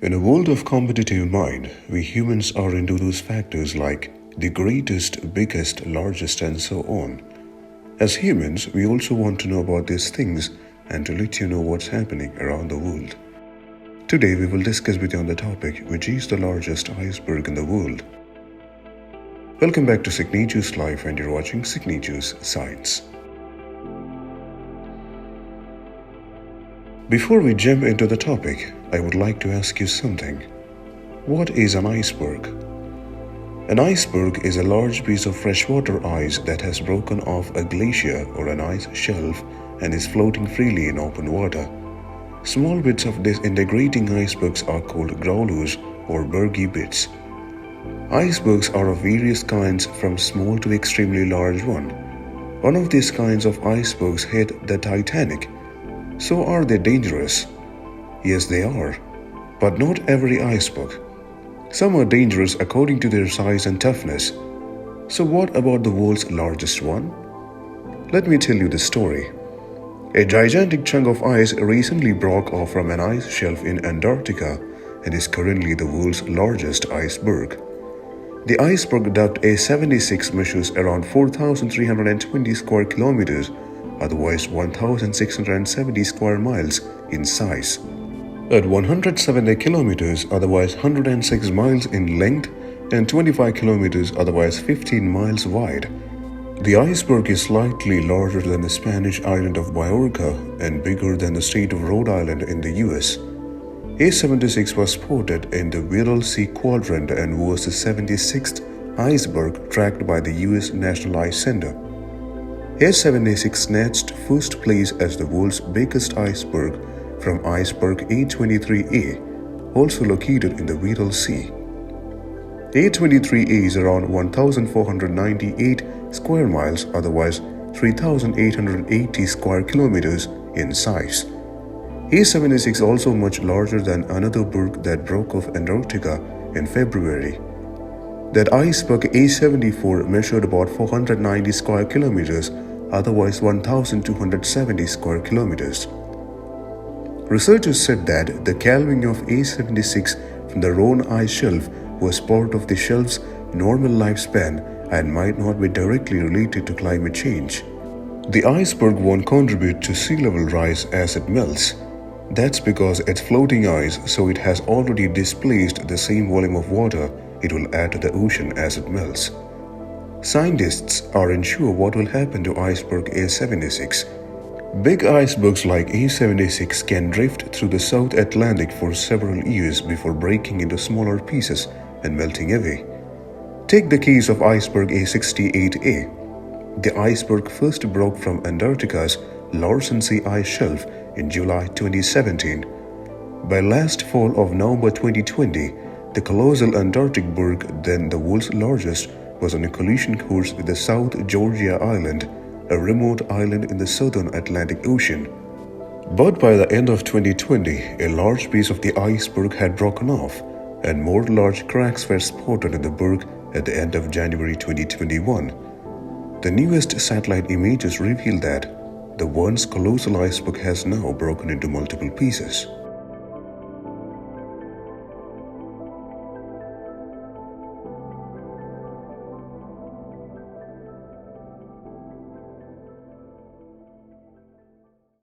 In a world of competitive mind, we humans are into those factors like the greatest, biggest, largest, and so on. As humans, we also want to know about these things and to let you know what's happening around the world. Today, we will discuss with you on the topic, which is the largest iceberg in the world. Welcome back to Signature's Life, and you're watching Signature's Science. Before we jump into the topic, I would like to ask you something. What is an iceberg? An iceberg is a large piece of freshwater ice that has broken off a glacier or an ice shelf and is floating freely in open water. Small bits of disintegrating icebergs are called growlers or bergy bits. Icebergs are of various kinds, from small to extremely large one. One of these kinds of icebergs hit the Titanic. So are they dangerous? Yes, they are. But not every iceberg. Some are dangerous according to their size and toughness. So what about the world's largest one? Let me tell you the story. A gigantic chunk of ice recently broke off from an ice shelf in Antarctica and is currently the world's largest iceberg. The iceberg depth A76 measures around 4,320 square kilometers, otherwise 1,670 square miles in size. At 170 kilometers, otherwise 106 miles in length, and 25 kilometers, otherwise 15 miles wide. The iceberg is slightly larger than the Spanish island of Majorca and bigger than the state of Rhode Island in the US. A76 was spotted in the Weddell Sea quadrant and was the 76th iceberg tracked by the US National Ice Center. A76 snatched first place as the world's biggest iceberg from iceberg A23A, also located in the Weddell Sea. A23A is around 1,498 square miles, otherwise 3,880 square kilometers in size. A76 is also much larger than another berg that broke off Antarctica in February. That iceberg A74 measured about 490 square kilometers, otherwise 1,270 square kilometers. Researchers said that the calving of A76 from the Rhone ice shelf was part of the shelf's normal lifespan and might not be directly related to climate change. The iceberg won't contribute to sea level rise as it melts. That's because it's floating ice, so it has already displaced the same volume of water it will add to the ocean as it melts. Scientists are unsure what will happen to iceberg A76. Big icebergs like A76 can drift through the South Atlantic for several years before breaking into smaller pieces and melting away. Take the case of iceberg A68A. The iceberg first broke from Antarctica's Larsen Sea ice shelf in July 2017. By last fall of November 2020, the colossal Antarctic berg, then the world's largest, was on a collision course with the South Georgia Island, a remote island in the southern Atlantic Ocean. But by the end of 2020, a large piece of the iceberg had broken off, and more large cracks were spotted in the berg at the end of January 2021. The newest satellite images reveal that the once colossal iceberg has now broken into multiple pieces.